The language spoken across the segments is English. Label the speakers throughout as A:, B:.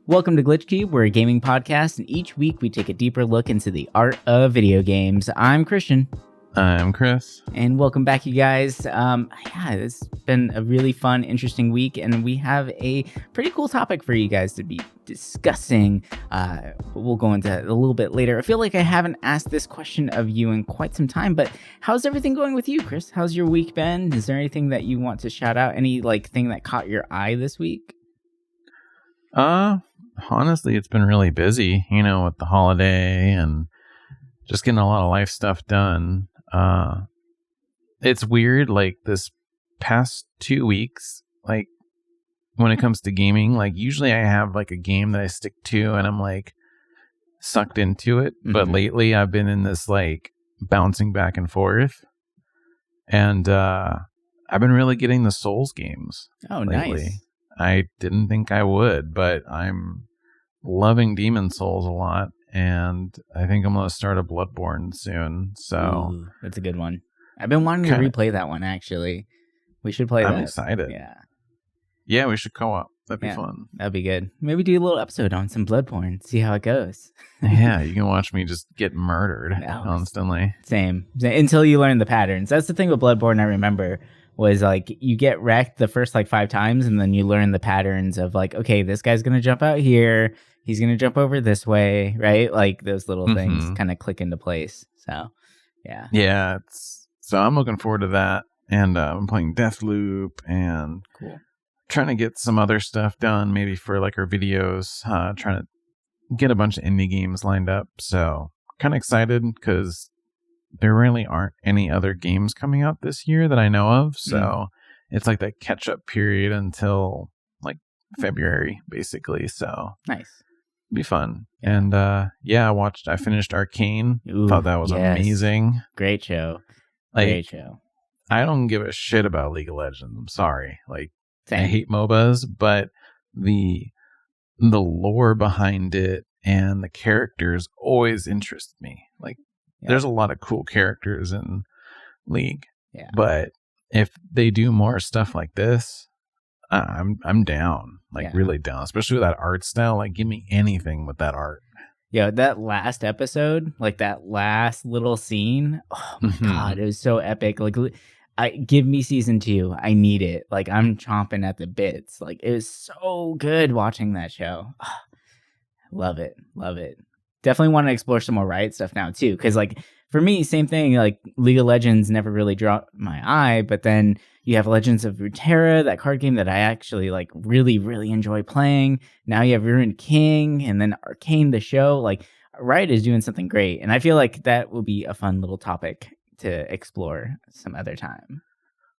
A: Welcome to Glitch Cube. We're a gaming podcast, and each week we take a deeper look into the art of video games. I'm Christian.
B: I'm Chris.
A: And welcome back, you guys. It's been a really fun, interesting week, and we have a pretty cool topic for you guys to be discussing. We'll go into it a little bit later. I feel like I haven't asked this question of you in quite some time, but how's everything going with you, Chris? How's your week been? Is there anything that you want to shout out? Any thing that caught your eye this week?
B: Honestly, it's been really busy, with the holiday and just getting a lot of life stuff done. It's weird, this past 2 weeks, when it comes to gaming, usually I have a game that I stick to and I'm sucked into it. Mm-hmm. But lately I've been in this bouncing back and forth, and I've been really getting the Souls games.
A: Oh,
B: lately.
A: Nice.
B: I didn't think I would, but I'm loving Demon Souls a lot, and I think I'm going to start a Bloodborne soon. So
A: ooh, that's a good one. I've been wanting to replay that one, actually. We should play that.
B: I'm excited. Yeah, we should co-op. That'd be fun.
A: That'd be good. Maybe do a little episode on some Bloodborne, see how it goes.
B: Yeah, you can watch me just get murdered constantly.
A: Same. Until you learn the patterns. That's the thing with Bloodborne I remember. Was you get wrecked the first 5 times, and then you learn the patterns of okay, this guy's gonna jump out here, he's gonna jump over this way, right? Those little things kind of click into place. So yeah. So I'm looking forward to that, and I'm playing Deathloop and trying to get some other stuff done, maybe for our videos. Trying to get a bunch of indie games lined up. So kind of excited because there really aren't any other games coming out this year that I know of. So it's that catch-up period until February, basically. So nice.
B: Be fun. Yeah. And I finished Arcane.
A: Ooh,
B: thought that was amazing.
A: Great show. Great show.
B: I don't give a shit about League of Legends. I'm sorry.
A: Same.
B: I hate MOBAs, but the lore behind it and the characters always interest me. There's a lot of cool characters in League, but if they do more stuff like this, I'm down, really down, especially with that art style. Give me anything with that art.
A: Yeah, that last episode, that last little scene, oh my God, it was so epic. Give me season 2. I need it. I'm chomping at the bits. It was so good watching that show. Oh, love it. Definitely want to explore some more Riot stuff now too, because for me, same thing. League of Legends never really drew my eye, but then you have Legends of Runeterra, that card game that I actually really, really enjoy playing. Now you have Ruined King, and then Arcane, the show. Riot is doing something great, and I feel that will be a fun little topic to explore some other time.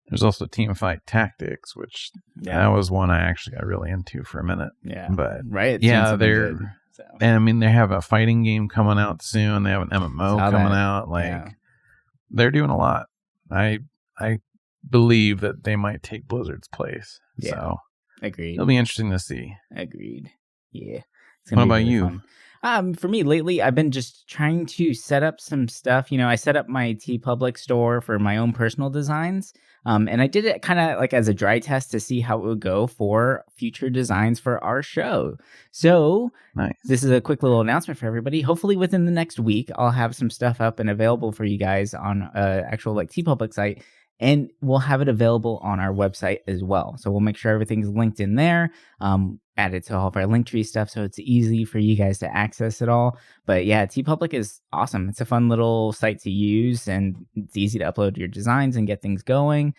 B: There's also Teamfight Tactics, which that was one I actually got really into for a minute.
A: Yeah,
B: but
A: Riot's
B: they're
A: good. So.
B: And they have a fighting game coming out soon. They have an MMO coming out. They're doing a lot. I believe that they might take Blizzard's place. Yeah. So
A: agreed.
B: It'll be interesting to see.
A: Agreed. Yeah.
B: What about you?
A: For me lately, I've been just trying to set up some stuff. I set up my TeePublic store for my own personal designs. And I did it kind of as a dry test to see how it would go for future designs for our show. So
B: nice.
A: This is a quick little announcement for everybody. Hopefully within the next week, I'll have some stuff up and available for you guys on actual TeePublic site. And we'll have it available on our website as well. So we'll make sure everything's linked in there. Add it to all of our Linktree stuff so it's easy for you guys to access it all. But yeah, TeePublic is awesome. It's a fun little site to use, and it's easy to upload your designs and get things going.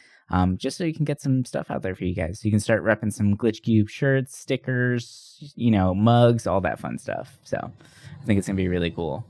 A: Just so you can get some stuff out there for you guys. So you can start repping some Glitch Cube shirts, stickers, mugs, all that fun stuff. So I think it's going to be really cool.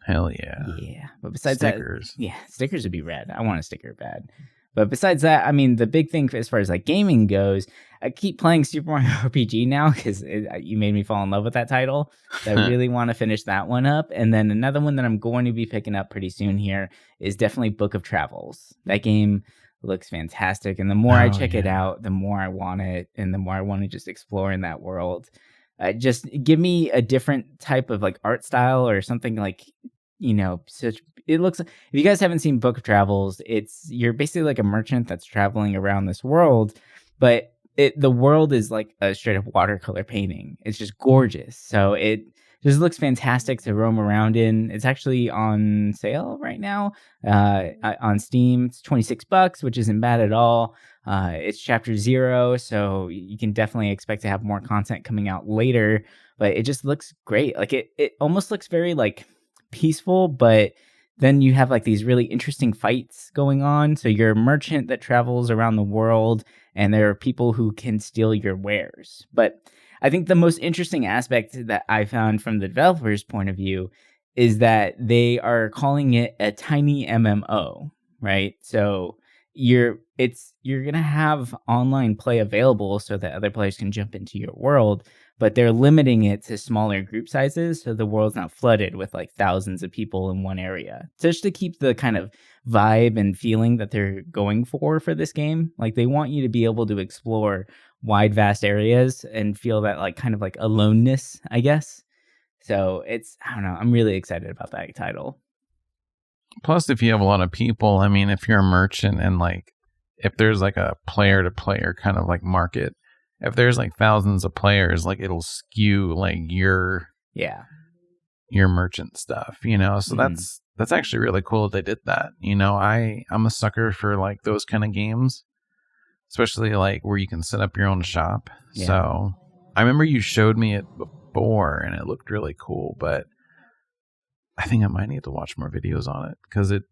B: Hell yeah.
A: Yeah. But besides
B: stickers.
A: Stickers would be rad. I want a sticker bad. But besides that, the big thing as far as gaming goes, I keep playing Super Mario RPG now because you made me fall in love with that title. So I really want to finish that one up. And then another one that I'm going to be picking up pretty soon here is definitely Book of Travels. That game looks fantastic. And the more I check it out, the more I want it, and the more I want to just explore in that world. Just give me a different type of art style or something such. It looks, if you guys haven't seen Book of Travels, you're basically a merchant that's traveling around this world, but the world is like a straight up watercolor painting. It's just gorgeous. So it just looks fantastic to roam around in. It's actually on sale right now on Steam. It's $26, which isn't bad at all. It's chapter 0, so you can definitely expect to have more content coming out later. But it just looks great. Like it almost looks very like peaceful, but then you have like these really interesting fights going on. So you're a merchant that travels around the world, and there are people who can steal your wares. But I think the most interesting aspect that I found from the developer's point of view is that they are calling it a tiny MMO, right? So you're gonna have online play available so that other players can jump into your world, but they're limiting it to smaller group sizes so the world's not flooded with like thousands of people in one area. Just to keep the kind of vibe and feeling that they're going for this game. Like they want you to be able to explore wide, vast areas and feel that like kind of like aloneness, I guess. So I don't know, I'm really excited about that title.
B: Plus, if you have a lot of people, I mean, if you're a merchant and like, if there's like a player to player kind of like market, if there's like thousands of players, like it'll skew like your merchant stuff, you know? So that's actually really cool they did that. You know, I'm a sucker for like those kind of games, especially like where you can set up your own shop. Yeah. So I remember you showed me it before and it looked really cool, but I think I might need to watch more videos on it because it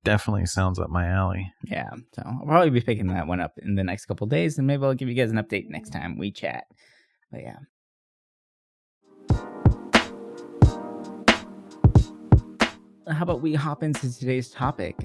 B: definitely sounds up my alley.
A: Yeah, so I'll probably be picking that one up in the next couple of days, and maybe I'll give you guys an update next time we chat. But yeah. How about we hop into today's topic?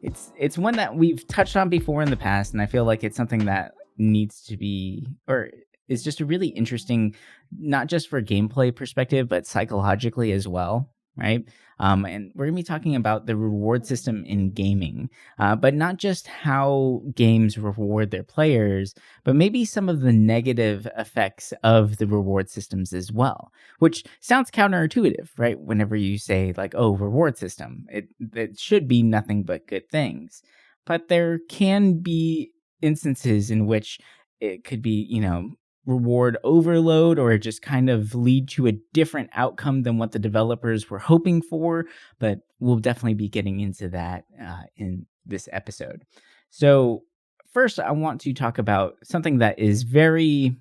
A: It's one that we've touched on before in the past, and I feel like it's something that needs to be, or is just a really interesting, not just for gameplay perspective, but psychologically as well. Right. And we're going to be talking about the reward system in gaming, but not just how games reward their players, but maybe some of the negative effects of the reward systems as well, which sounds counterintuitive, right? Whenever you say like, oh, reward system, it should be nothing but good things. But there can be instances in which it could be, you know, reward overload or just kind of lead to a different outcome than what the developers were hoping for, but we'll definitely be getting into that in this episode. So first, I want to talk about something that is very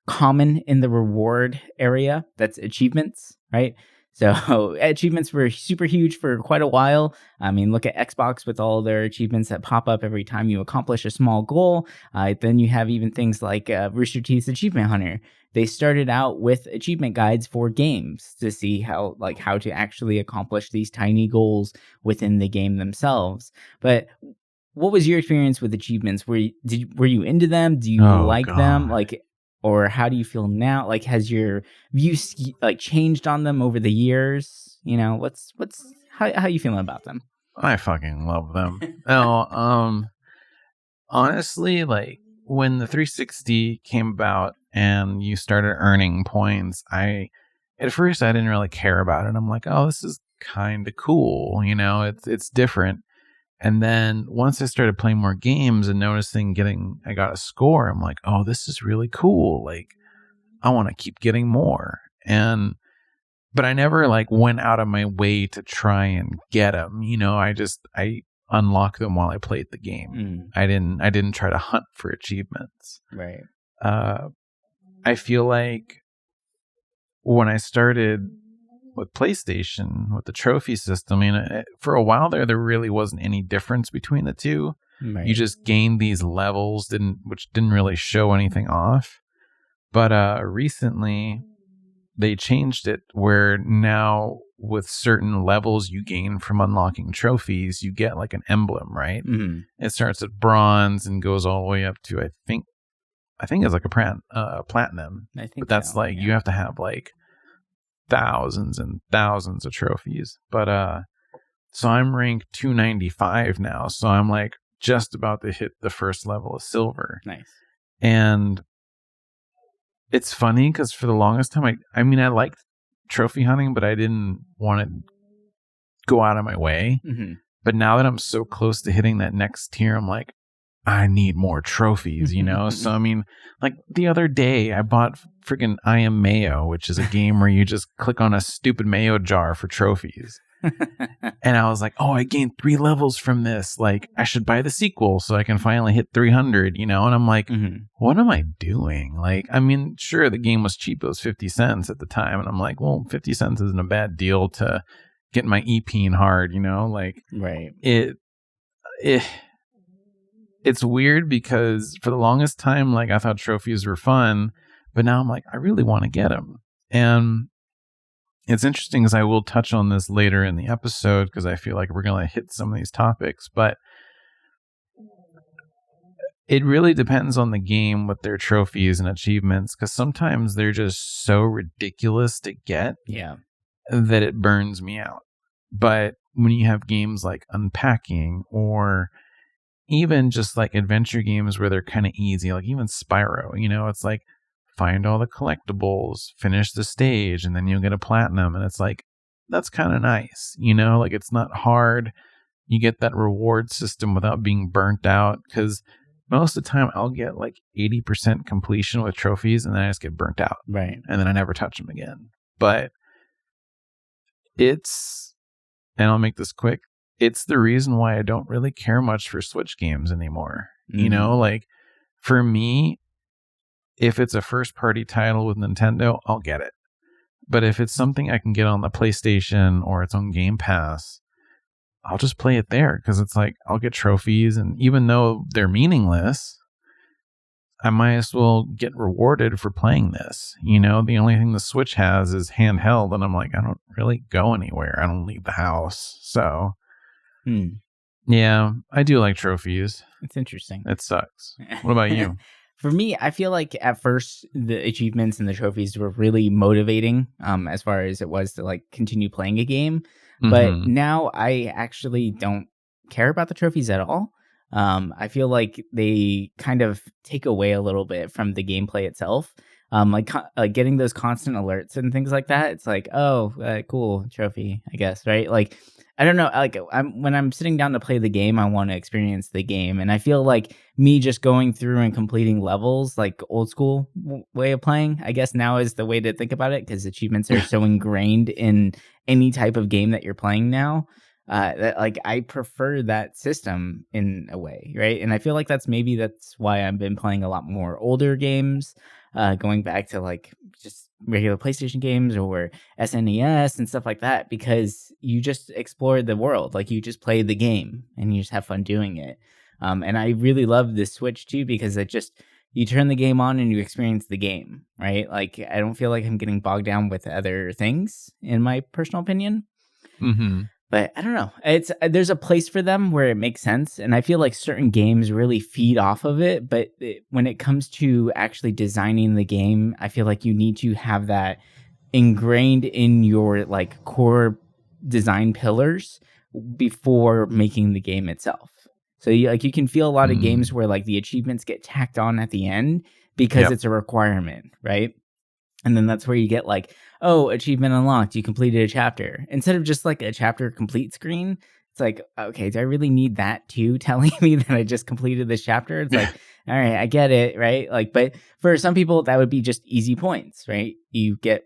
A: common in the reward area. That's achievements, right? So achievements were super huge for quite a while. I mean, look at Xbox with all their achievements that pop up every time you accomplish a small goal. Then you have even things like Rooster Teeth's Achievement Hunter. They started out with achievement guides for games to see how to actually accomplish these tiny goals within the game themselves. But what was your experience with achievements? Were you into them? Do you like them? Like, or how do you feel now? Like, has your view like changed on them over the years? You know, how you feeling about them?
B: I fucking love them. No, honestly, like when the 360 came about and you started earning points, at first I didn't really care about it. I'm like, oh, this is kind of cool. You know, it's different. And then once I started playing more games and noticing I got a score, I'm like, oh, this is really cool. Like, I want to keep getting more. But I never like went out of my way to try and get them. You know, I unlocked them while I played the game. I didn't try to hunt for achievements.
A: Right.
B: I feel like when I started with PlayStation, with the trophy system, I mean, for a while there really wasn't any difference between the two. Right. You just gained these levels, which didn't really show anything off. But recently, they changed it where now with certain levels you gain from unlocking trophies, you get like an emblem, right? Mm-hmm. It starts at bronze and goes all the way up to I think it's like a platinum. I think, but that's so, you have to have like thousands and thousands of trophies. But so I'm ranked 295 now, so I'm like just about to hit the first level of silver.
A: Nice.
B: And it's funny because for the longest time I mean I liked trophy hunting, but I didn't want to go out of my way. Mm-hmm. But now that I'm so close to hitting that next tier, I'm like, I need more trophies, So, I mean, like the other day, I bought freaking I Am Mayo, which is a game where you just click on a stupid mayo jar for trophies. And I was like, oh, I gained 3 levels from this. Like, I should buy the sequel so I can finally hit 300, And I'm like, what am I doing? Like, I mean, sure, the game was cheap. It was 50 cents at the time. And I'm like, well, 50 cents isn't a bad deal to get my EP hard, Like,
A: right.
B: It's weird because for the longest time, like, I thought trophies were fun. But now I'm like, I really want to get them. And it's interesting because I will touch on this later in the episode because I feel like we're going to hit some of these topics, but it really depends on the game with their trophies and achievements because sometimes they're just so ridiculous to get that it burns me out. But when you have games like Unpacking or even just like adventure games where they're kind of easy, like even Spyro, it's like, find all the collectibles, finish the stage, and then you'll get a platinum. And it's like, that's kind of nice, like it's not hard. You get that reward system without being burnt out. Because most of the time I'll get like 80% completion with trophies and then I just get burnt out.
A: Right.
B: And then I never touch them again. But and I'll make this quick, it's the reason why I don't really care much for Switch games anymore. Like for me, if it's a first-party title with Nintendo, I'll get it. But if it's something I can get on the PlayStation or it's on Game Pass, I'll just play it there because it's like I'll get trophies, and even though they're meaningless, I might as well get rewarded for playing this. The only thing the Switch has is handheld, and I'm like, I don't really go anywhere. I don't leave the house. So, yeah, I do like trophies.
A: It's interesting.
B: It sucks. What about you?
A: For me, I feel like at first the achievements and the trophies were really motivating as far as it was to like continue playing a game. But now I actually don't care about the trophies at all. I feel like they kind of take away a little bit from the gameplay itself. Like getting those constant alerts and things like that. It's like, oh, cool trophy, I guess, right? Like, I don't know. Like, when I'm sitting down to play the game, I want to experience the game, and I feel like me just going through and completing levels, like old school way of playing, I guess now is the way to think about it because achievements are so ingrained in any type of game that you're playing now. That like I prefer that system in a way, right? And I feel like that's why I've been playing a lot more older games, going back to like just regular PlayStation games or SNES and stuff like that, because you just explore the world, like you just play the game and you just have fun doing it. And I really love this Switch too because you turn the game on and you experience the game, right? Like I don't feel like I'm getting bogged down with other things, in my personal opinion. But I don't know. There's a place for them where it makes sense, and I feel like certain games really feed off of it. But when it comes to actually designing the game, I feel like you need to have that ingrained in your like core design pillars before making the game itself. So you can feel a lot of games where like the achievements get tacked on at the end because it's a requirement, right? And then that's where you get like, oh, achievement unlocked, you completed a chapter. Instead of just like a chapter complete screen, it's like, okay, do I really need that too, telling me that I just completed this chapter? It's like, all right, I get it, right? Like, but for some people, that would be just easy points, right? You get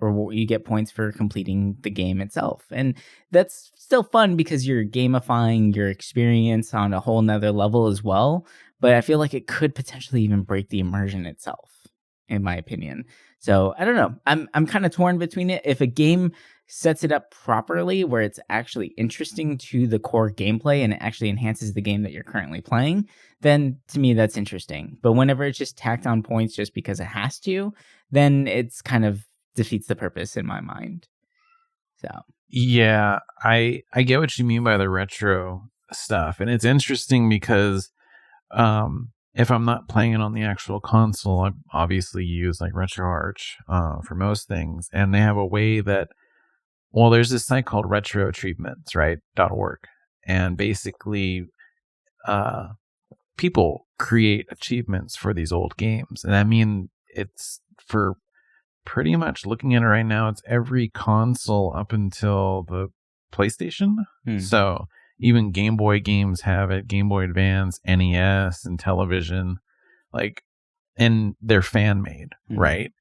A: points for completing the game itself. And that's still fun because you're gamifying your experience on a whole nother level as well. But I feel like it could potentially even break the immersion itself, in my opinion. So I don't know. I'm kind of torn between it. If a game sets it up properly, where it's actually interesting to the core gameplay and it actually enhances the game that you're currently playing, then to me that's interesting. But whenever it's just tacked on points just because it has to, then it's kind of defeats the purpose in my mind. So
B: yeah, I get what you mean by the retro stuff, and it's interesting because if I'm not playing it on the actual console, I obviously use like RetroArch for most things. And they have a way that, well, there's this site called Retro Achievements, right? .org. And basically, people create achievements for these old games. And I mean, it's for pretty much looking at it right now, it's every console up until the PlayStation. So even Game Boy games have it, Game Boy Advance, NES, and television, like, and they're fan made, right?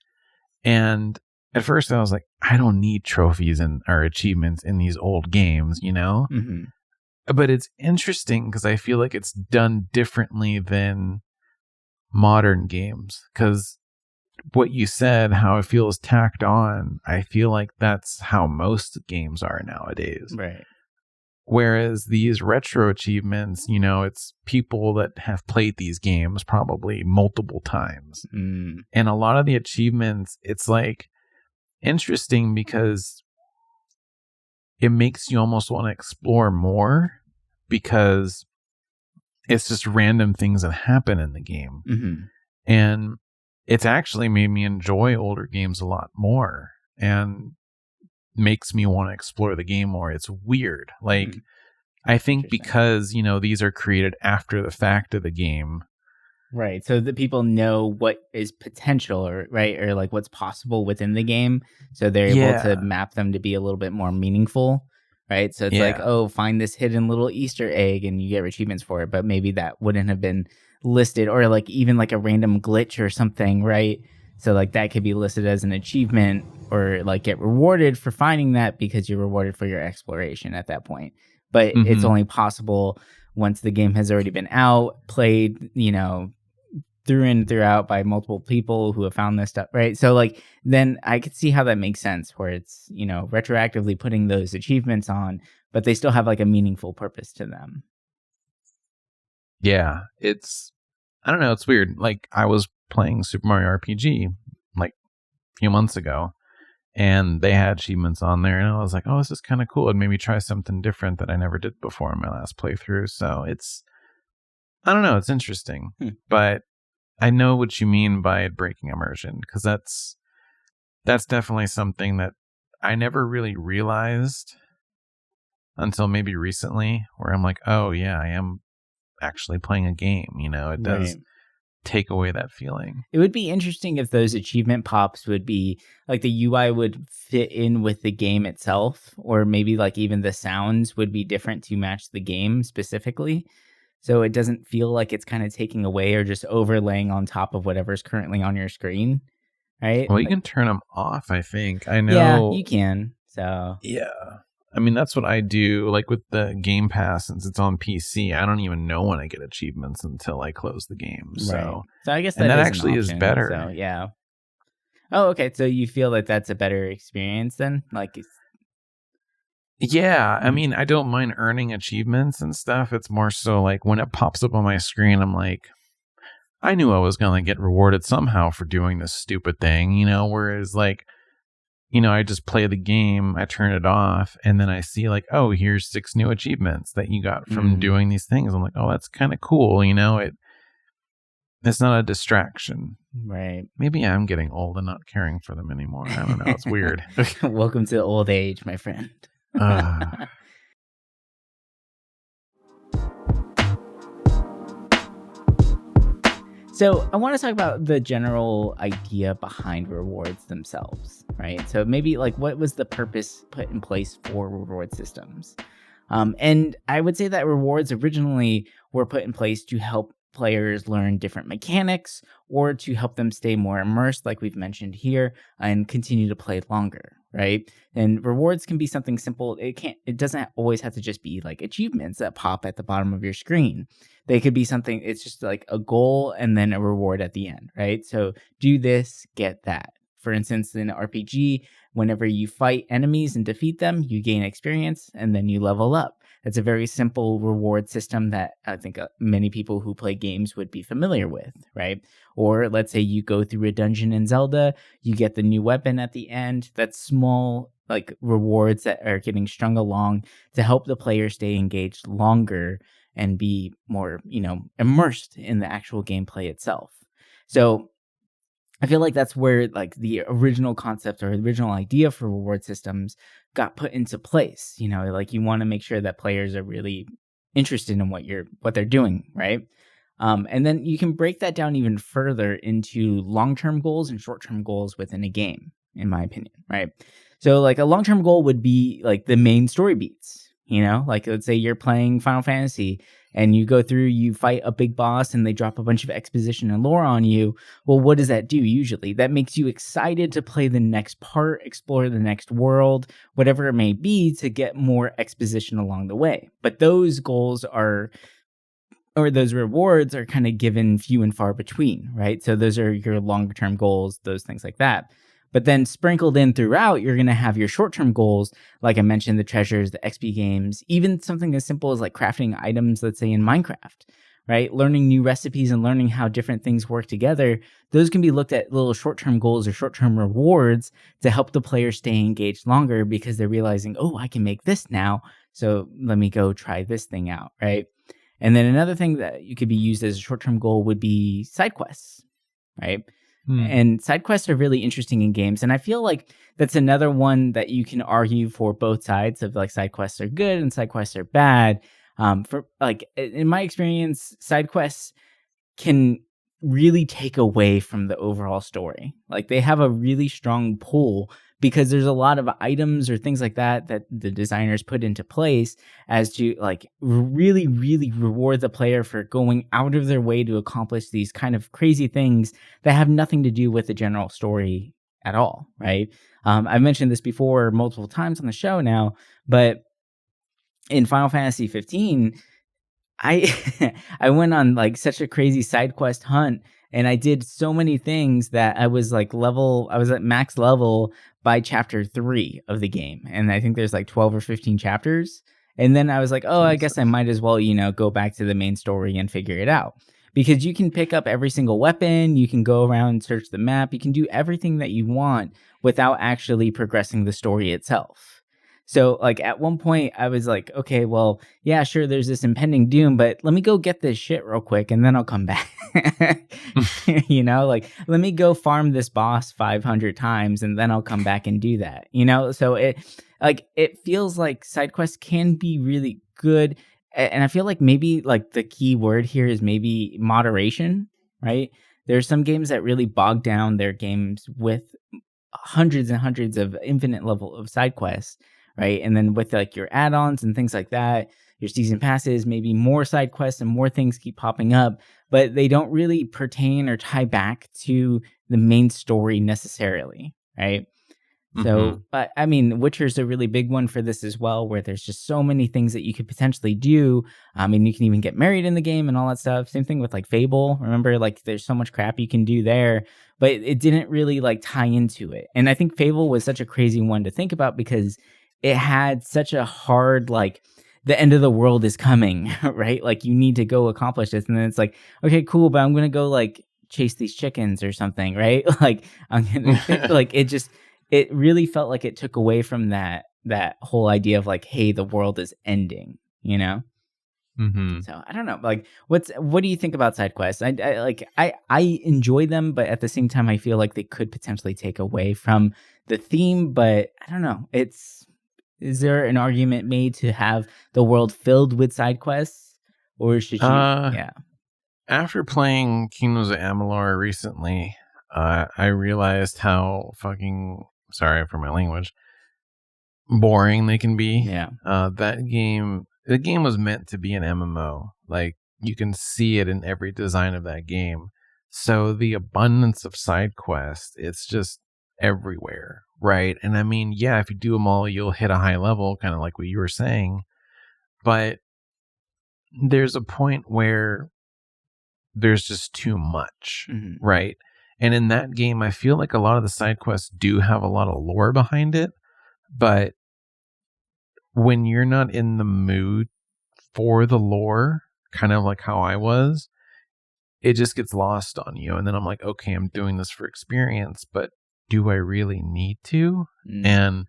B: And at first I was like, I don't need trophies or achievements in these old games, you know? But it's interesting because I feel like it's done differently than modern games. Because what you said, how it feels tacked on, I feel like that's how most games are nowadays.
A: Right.
B: Whereas these retro achievements, you know, it's people that have played these games probably multiple times. And a lot of the achievements, it's like interesting because it makes you almost want to explore more because it's just random things that happen in the game. And it's actually made me enjoy older games a lot more and makes me want to explore the game more. It's weird. Like, I think because, you know, these are created after the fact of the game.
A: Right. So that people know what is potential or like what's possible within the game. So they're able to map them to be a little bit more meaningful. Right. So it's like, oh, find this hidden little Easter egg and you get achievements for it. But maybe that wouldn't have been listed, or like even like a random glitch or something. Right. So like that could be listed as an achievement or like get rewarded for finding that because you're rewarded for your exploration at that point. But it's only possible once the game has already been out, played, you know, through and throughout by multiple people who have found this stuff, right? So like then I could see how that makes sense, where it's, you know, retroactively putting those achievements on, but they still have like a meaningful purpose to them.
B: Yeah, I don't know, it's weird. Like, I was playing Super Mario RPG like a few months ago, and they had achievements on there, and I was like, oh, this is kind of cool. I'd maybe try something different that I never did before in my last playthrough. So I don't know, it's interesting. But I know what you mean by it breaking immersion, because that's definitely something that I never really realized until maybe recently, where I'm like, oh yeah, I am actually playing a game. You know, it does take away that feeling.
A: It would be interesting if those achievement pops would be like the UI would fit in with the game itself, or maybe like even the sounds would be different to match the game specifically. So it doesn't feel like it's kind of taking away or just overlaying on top of whatever's currently on your screen, right?
B: Well, you can turn them off, I think. I know.
A: Yeah, you can. So
B: yeah. I mean, that's what I do. Like with the Game Pass, since it's on PC, I don't even know when I get achievements until I close the game. So
A: I guess
B: that actually is better.
A: So yeah. Oh, okay. So you feel like that's a better experience then? Like,
B: yeah. I mean, I don't mind earning achievements and stuff. It's more so like when it pops up on my screen, I'm like, I knew I was going to get rewarded somehow for doing this stupid thing, you know, whereas like, you know, I just play the game, I turn it off, and then I see like, oh, here's 6 new achievements that you got from doing these things. I'm like, oh, that's kind of cool, you know. It's not a distraction.
A: Right.
B: Maybe I'm getting old and not caring for them anymore. I don't know. It's weird.
A: Welcome to old age, my friend. So I want to talk about the general idea behind rewards themselves, right? So maybe like what was the purpose put in place for reward systems? And I would say that rewards originally were put in place to help players learn different mechanics or to help them stay more immersed, like we've mentioned here, and continue to play longer, right? And rewards can be something simple. It doesn't always have to just be like achievements that pop at the bottom of your screen. They could be something, it's just like a goal and then a reward at the end, right? So do this, get that. For instance, in RPG, whenever you fight enemies and defeat them, you gain experience and then you level up. It's a very simple reward system that I think many people who play games would be familiar with, right? Or let's say you go through a dungeon in Zelda, you get the new weapon at the end. That's small like rewards that are getting strung along to help the player stay engaged longer and be more, you know, immersed in the actual gameplay itself. So I feel like that's where like the original concept or the original idea for reward systems got put into place. You know, like you want to make sure that players are really interested in what they're doing, right? And then you can break that down even further into long-term goals and short-term goals within a game, in my opinion, right? So like a long-term goal would be like the main story beats, You know, like let's say you're playing Final Fantasy and you go through, you fight a big boss and they drop a bunch of exposition and lore on you. Well, what does that do usually? That makes you excited to play the next part, explore the next world, whatever it may be, to get more exposition along the way. But those goals are, or those rewards are kind of given few and far between, right? So those are your longer term goals, those things like that. But then sprinkled in throughout, you're going to have your short-term goals, like I mentioned, the treasures, the XP games, even something as simple as like crafting items, let's say in Minecraft, right? Learning new recipes and learning how different things work together. Those can be looked at little short-term goals or short-term rewards to help the player stay engaged longer because they're realizing, oh, I can make this now. So let me go try this thing out, right? And then another thing that you could be used as a short-term goal would be side quests, right? And side quests are really interesting in games. And I feel like that's another one that you can argue for both sides of like side quests are good and side quests are bad. For like in my experience, side quests can really take away from the overall story. Like they have a really strong pull because there's a lot of items or things like that that the designers put into place as to like really, really reward the player for going out of their way to accomplish these kind of crazy things that have nothing to do with the general story at all, right? I've mentioned this before multiple times on the show now, but in Final Fantasy 15, I I went on like such a crazy side quest hunt and I did so many things that I was at max level by chapter 3 of the game. And I think there's like 12 or 15 chapters. And then I was like, oh, I guess I might as well, go back to the main story and figure it out. Because you can pick up every single weapon, you can go around and search the map, you can do everything that you want without actually progressing the story itself. So, like, at one point, I was like, okay, well, yeah, sure, there's this impending doom, but let me go get this shit real quick, and then I'll come back. Like, let me go farm this boss 500 times, and then I'll come back and do that, So, it feels like side quests can be really good, and I feel like maybe, like, the key word here is maybe moderation, right? There's some games that really bog down their games with hundreds and hundreds of infinite level of side quests, right? And then with like your add-ons and things like that, your season passes, maybe more side quests and more things keep popping up, but they don't really pertain or tie back to the main story necessarily, right? So, but I mean, Witcher's a really big one for this as well, where there's just so many things that you could potentially do. I mean, you can even get married in the game and all that stuff. Same thing with like Fable. Remember, like there's so much crap you can do there, but it didn't really like tie into it. And I think Fable was such a crazy one to think about because it had such a hard, like, the end of the world is coming, right? Like you need to go accomplish this. And then it's like, okay, cool, but I'm going to go like chase these chickens or something, right? Like I'm going to like it really felt like it took away from that whole idea of like, hey, the world is ending, So I don't know, like, what do you think about side quests? I enjoy them, but at the same time, I feel like they could potentially take away from the theme. But I don't know. Is there an argument made to have the world filled with side quests, or should you? Yeah.
B: After playing Kingdoms of Amalur recently, I realized how fucking, sorry for my language, boring they can be.
A: Yeah.
B: The game was meant to be an MMO. Like, you can see it in every design of that game. So the abundance of side quests, it's just everywhere, right? And I mean, yeah, if you do them all, you'll hit a high level, kind of like what you were saying. But there's a point where there's just too much, right? And in that game, I feel like a lot of the side quests do have a lot of lore behind it, but when you're not in the mood for the lore, kind of like how I was, it just gets lost on you. And then I'm like, okay, I'm doing this for experience, but do I really need to? And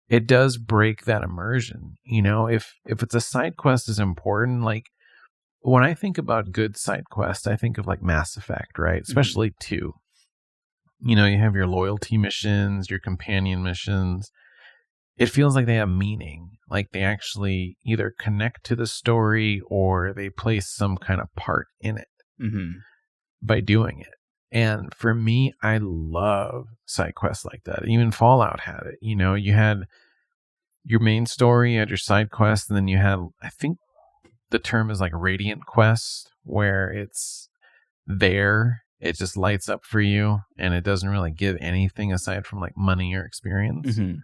B: it does break that immersion. If it's a side quest is important, like when I think about good side quests, I think of like Mass Effect, right? Especially 2. You have your loyalty missions, your companion missions. It feels like they have meaning. Like they actually either connect to the story or they play some kind of part in it by doing it. And for me, I love side quests like that. Even Fallout had it. You had your main story, you had your side quest, and then you had, I think the term is like radiant quest, where it's there, it just lights up for you, and it doesn't really give anything aside from like money or experience.
A: Mm-hmm.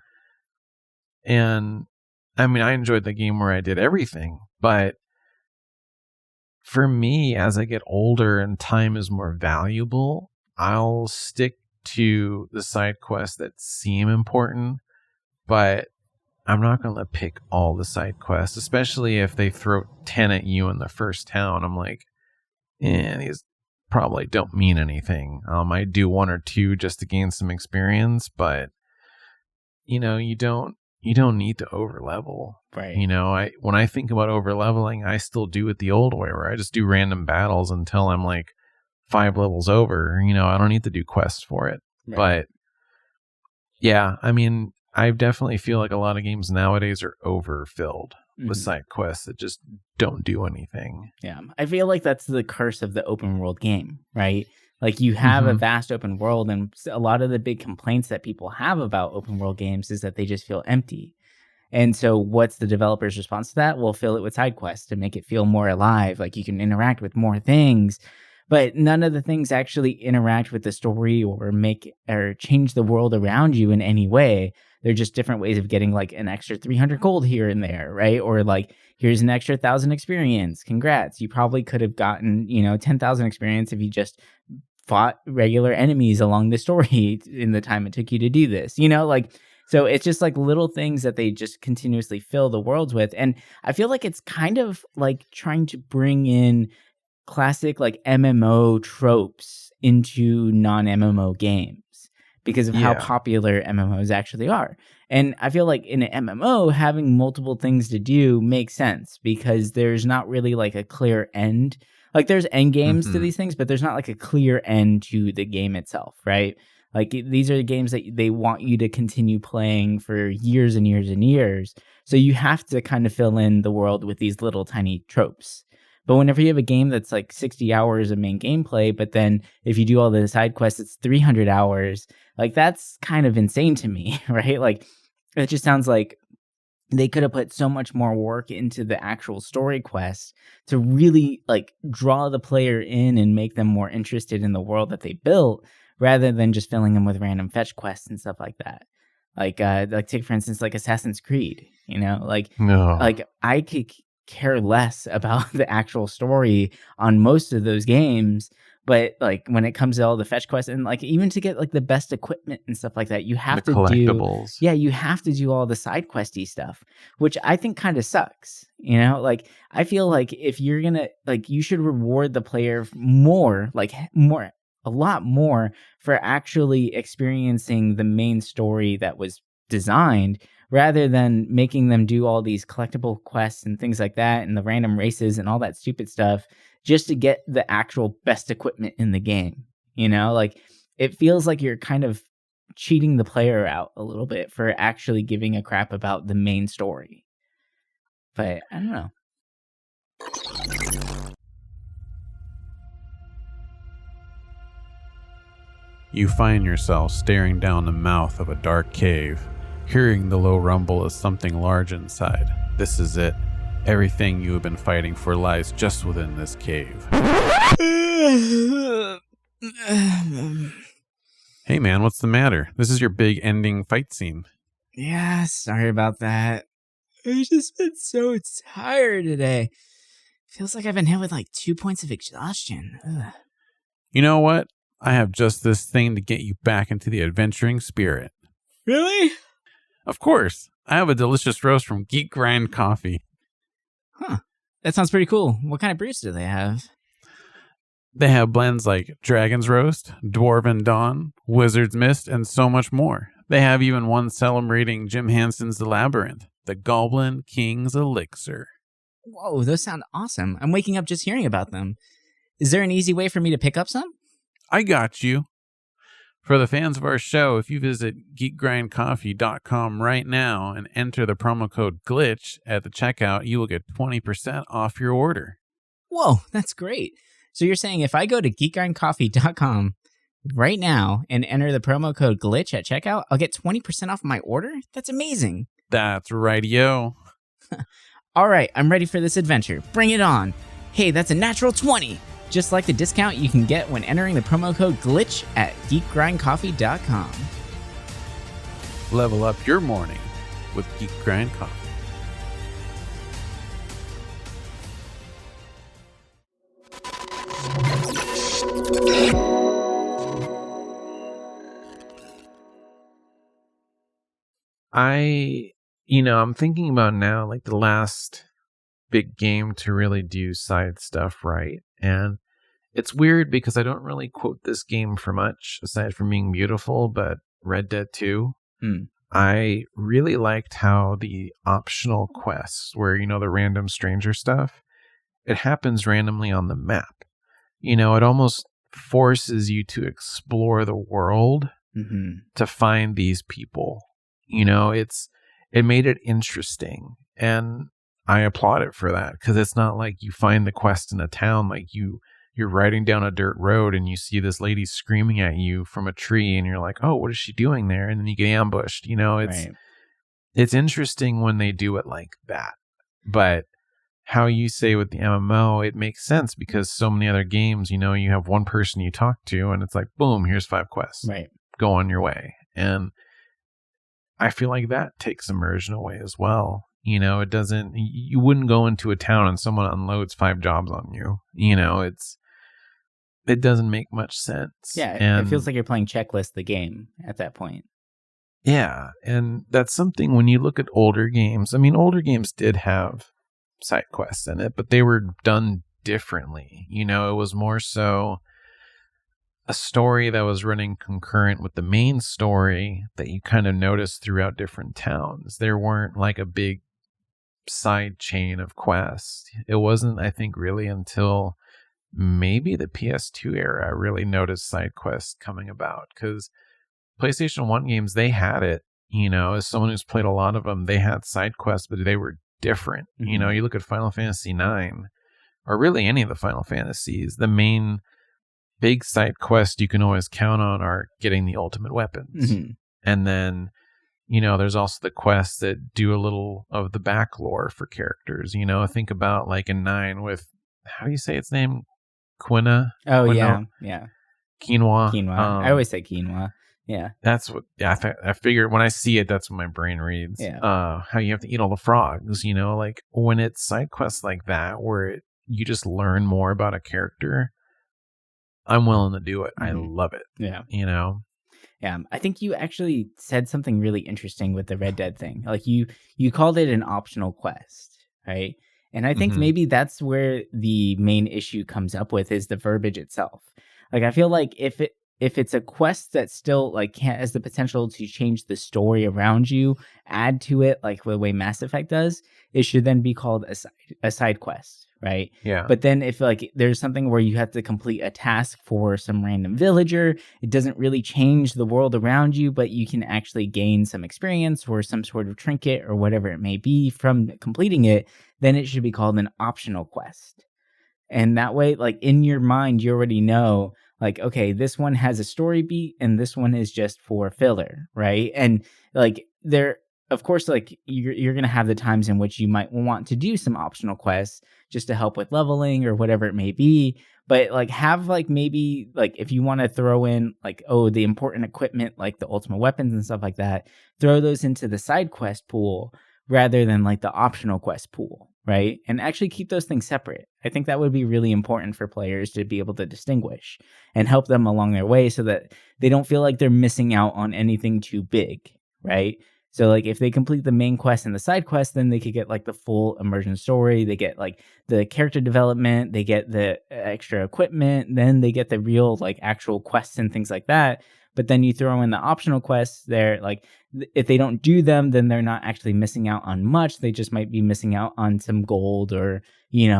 B: And I mean, I enjoyed the game where I did everything, but for me, as I get older and time is more valuable, I'll stick to the side quests that seem important, but I'm not going to pick all the side quests, especially if they throw 10 at you in the first town. I'm like, these probably don't mean anything. I do one or two just to gain some experience, but you know, you don't need to over level.
A: Right.
B: You know, when I think about over leveling, I still do it the old way, where I just do random battles until I'm like 5 levels over. You know, I don't need to do quests for it.
A: Right.
B: But yeah, I mean, I definitely feel like a lot of games nowadays are overfilled with side quests that just don't do anything.
A: Yeah, I feel like that's the curse of the open world game, right? Like, you have a vast open world, and a lot of the big complaints that people have about open world games is that they just feel empty. And so what's the developer's response to that? We'll fill it with side quests to make it feel more alive, like you can interact with more things. But none of the things actually interact with the story or make or change the world around you in any way. They're just different ways of getting like an extra 300 gold here and there, right? Or like, here's an extra 1,000 experience. Congrats. You probably could have gotten, 10,000 experience if you just fought regular enemies along the story in the time it took you to do this, so it's just like little things that they just continuously fill the worlds with. And I feel like it's kind of like trying to bring in classic like MMO tropes into non-MMO games because of how popular MMOs actually are. And I feel like in an MMO, having multiple things to do makes sense because there's not really like a clear end. Like, there's end games to these things, but there's not like a clear end to the game itself, right? Like, these are games that they want you to continue playing for years and years and years. So you have to kind of fill in the world with these little tiny tropes. But whenever you have a game that's like 60 hours of main gameplay, but then if you do all the side quests, it's 300 hours, like, that's kind of insane to me, right? Like, it just sounds like they could have put so much more work into the actual story quest to really like draw the player in and make them more interested in the world that they built, rather than just filling them with random fetch quests and stuff like that. Like take for instance, like Assassin's Creed, like I could care less about the actual story on most of those games. But like when it comes to all the fetch quests and like even to get like the best equipment and stuff like that, you have to
B: collectibles.
A: You have to do all the side questy stuff, which I think kind of sucks. Like I feel like if you're gonna like, you should reward the player a lot more for actually experiencing the main story that was designed, rather than making them do all these collectible quests and things like that and the random races and all that stupid stuff just to get the actual best equipment in the game. Like, it feels like you're kind of cheating the player out a little bit for actually giving a crap about the main story. But I don't know.
B: You find yourself staring down the mouth of a dark cave, hearing the low rumble of something large inside. This is it. Everything you have been fighting for lies just within this cave. Hey man, what's the matter? This is your big ending fight scene.
A: Yeah, sorry about that. I've just been so tired today. Feels like I've been hit with like 2 points of exhaustion. Ugh.
B: You know what? I have just this thing to get you back into the adventuring spirit.
A: Really?
B: Of course. I have a delicious roast from Geek Grind Coffee.
A: Huh. That sounds pretty cool. What kind of brews do they have?
B: They have blends like Dragon's Roast, Dwarven Dawn, Wizard's Mist, and so much more. They have even one celebrating Jim Henson's The Labyrinth, the Goblin King's Elixir.
A: Whoa, those sound awesome. I'm waking up just hearing about them. Is there an easy way for me to pick up some?
B: I got you. For the fans of our show, if you visit geekgrindcoffee.com right now and enter the promo code GLITCH at the checkout, you will get 20% off your order.
A: Whoa, that's great. So you're saying if I go to geekgrindcoffee.com right now and enter the promo code GLITCH at checkout, I'll get 20% off my order? That's amazing.
B: That's radio.
A: All right, I'm ready for this adventure. Bring it on. Hey, that's a natural 20. Just like the discount you can get when entering the promo code GLITCH at geekgrindcoffee.com.
B: Level up your morning with Geek Grind Coffee. I'm thinking about now, like the last big game to really do side stuff right. And it's weird because I don't really quote this game for much aside from being beautiful, but Red Dead 2. I really liked how the optional quests where, the random stranger stuff, it happens randomly on the map. It almost forces you to explore the world to find these people. It made it interesting, and I applaud it for that, because it's not like you find the quest in a town, like you're riding down a dirt road and you see this lady screaming at you from a tree and you're like, oh, what is she doing there? And then you get ambushed. It's interesting when they do it like that. But how you say with the MMO, it makes sense because so many other games, you have one person you talk to and it's like, boom, here's 5 quests.
A: Right.
B: Go on your way. And I feel like that takes immersion away as well. It doesn't, you wouldn't go into a town and someone unloads 5 jobs on you. It doesn't make much sense.
A: Yeah, it feels like you're playing checklist the game at that point.
B: Yeah, and that's something when you look at older games. I mean, older games did have side quests in it, but they were done differently. It was more so a story that was running concurrent with the main story that you kind of noticed throughout different towns. There weren't like a big side chain of quests. It wasn't, I think, really until maybe the PS2 era I really noticed side quests coming about, because PlayStation 1 games, they had it. As someone who's played a lot of them, they had side quests, but they were different. You look at Final Fantasy 9, or really any of the Final Fantasies, the main big side quest you can always count on are getting the ultimate weapons. And then, there's also the quests that do a little of the back lore for characters. Think about like in 9 with, how do you say its name? Quina?
A: Oh,
B: Quina?
A: yeah.
B: Quinoa.
A: I always say quinoa. Yeah.
B: That's what, I figure when I see it, that's what my brain reads.
A: Yeah.
B: How you have to eat all the frogs, like when it's side quests like that, where you just learn more about a character, I'm willing to do it. I love it.
A: Yeah. Yeah. I think you actually said something really interesting with the Red Dead thing. Like you called it an optional quest, right? And I think maybe that's where the main issue comes up with is the verbiage itself. Like, I feel like if it's a quest that still like has the potential to change the story around you, add to it like the way Mass Effect does, it should then be called a side quest, right?
B: Yeah.
A: But then if like there's something where you have to complete a task for some random villager, it doesn't really change the world around you, but you can actually gain some experience or some sort of trinket or whatever it may be from completing it, then it should be called an optional quest. And that way, like in your mind, you already know, like, okay, this one has a story beat and this one is just for filler, right? And like of course, like you're going to have the times in which you might want to do some optional quests just to help with leveling or whatever it may be. But like have like maybe like if you want to throw in like, oh, the important equipment, like the ultimate weapons and stuff like that, throw those into the side quest pool rather than like the optional quest pool, right? And actually keep those things separate. I think that would be really important for players to be able to distinguish and help them along their way so that they don't feel like they're missing out on anything too big, right? So like if they complete the main quest and the side quest, then they could get like the full immersion story. They get like the character development, they get the extra equipment, then they get the real like actual quests and things like that. But then you throw in the optional quests, they're like, if they don't do them, then they're not actually missing out on much. They just might be missing out on some gold or,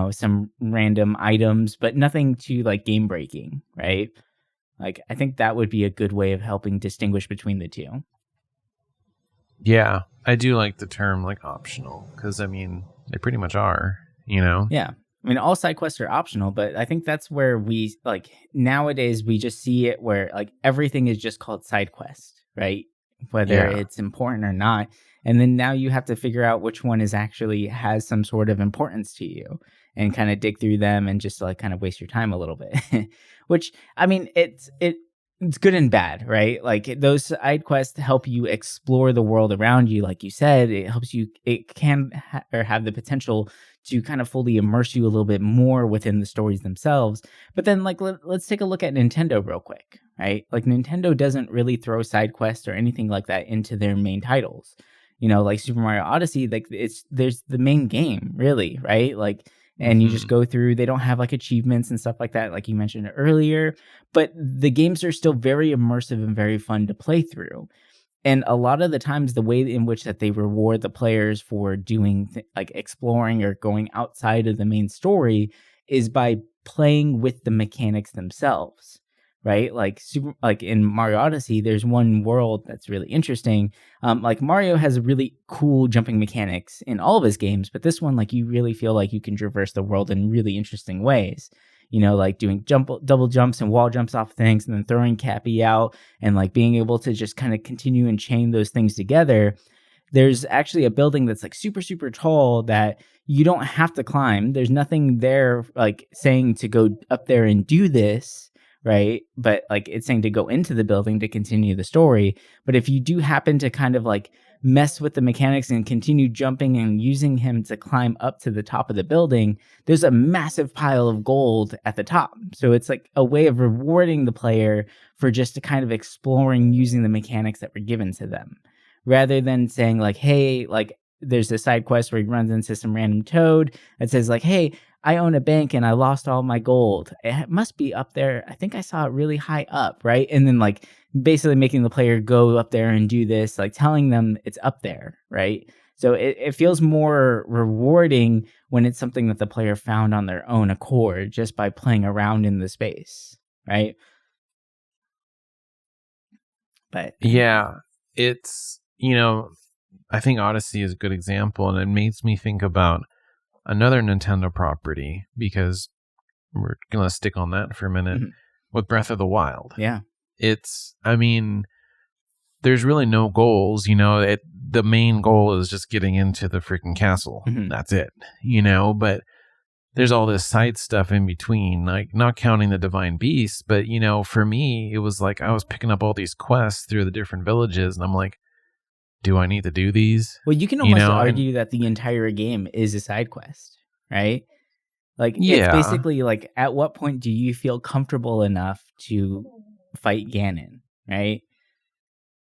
A: some random items, but nothing too like game breaking, right? Like, I think that would be a good way of helping distinguish between the two.
B: Yeah, I do like the term like optional because, I mean, they pretty much are,
A: Yeah. I mean, all side quests are optional, but I think that's where we like nowadays we just see it where like everything is just called side quest, right? whether
B: Yeah.
A: it's important or not. And then now you have to figure out which one is actually has some sort of importance to you and kind of dig through them and just like kind of waste your time a little bit. Which I mean, it's good and bad, right? Like those side quests help you explore the world around you. Like you said, it helps you, it can or have the potential to kind of fully immerse you a little bit more within the stories themselves. But then, like, let's take a look at Nintendo real quick, right? Like, Nintendo doesn't really throw side quests or anything like that into their main titles. Like Super Mario Odyssey, like there's the main game, really, right? Like, and you just go through. They don't have like achievements and stuff like that, like you mentioned earlier. But the games are still very immersive and very fun to play through. And a lot of the times, the way in which that they reward the players for doing like exploring or going outside of the main story is by playing with the mechanics themselves, right? Like in Mario Odyssey, there's one world that's really interesting. Like Mario has really cool jumping mechanics in all of his games, but this one, like you really feel like you can traverse the world in really interesting ways. Like doing double jumps and wall jumps off things and then throwing Cappy out and like being able to just kind of continue and chain those things together. There's actually a building that's like super, super tall that you don't have to climb. There's nothing there like saying to go up there and do this, right? But like it's saying to go into the building to continue the story. But if you do happen to kind of like mess with the mechanics and continue jumping and using him to climb up to the top of the building, there's a massive pile of gold at the top. So it's like a way of rewarding the player for just kind of exploring using the mechanics that were given to them, rather than saying like, hey, like there's a side quest where he runs into some random toad that says like, hey, I own a bank and I lost all my gold. It must be up there. I think I saw it really high up, right? And then like basically making the player go up there and do this, like telling them it's up there, right? So it feels more rewarding when it's something that the player found on their own accord just by playing around in the space, right? But
B: yeah, it's, I think Odyssey is a good example, and it makes me think about another Nintendo property, because we're going to stick on that for a minute, with Breath of the Wild.
A: Yeah.
B: There's really no goals, the main goal is just getting into the freaking castle. That's it, but there's all this side stuff in between, like not counting the divine beasts, but for me, it was like I was picking up all these quests through the different villages, and I'm like, do I need to do these?
A: Well, you can almost argue that the entire game is a side quest, right? Like, it's basically like, at what point do you feel comfortable enough to fight Ganon, right?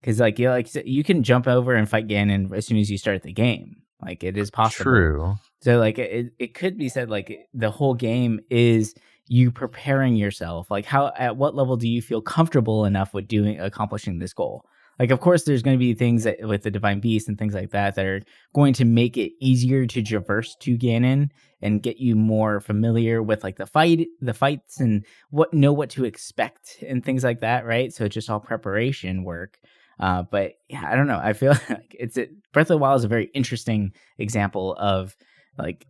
A: Because like you can jump over and fight Ganon as soon as you start the game. Like, it is possible.
B: True.
A: So like it could be said like the whole game is you preparing yourself. Like, at what level do you feel comfortable enough with accomplishing this goal? Like, of course, there's going to be things that, with the Divine Beast and things like that are going to make it easier to traverse to Ganon and get you more familiar with like the fights and what to expect and things like that, right? So it's just all preparation work. But yeah, I don't know. I feel like Breath of the Wild is a very interesting example of like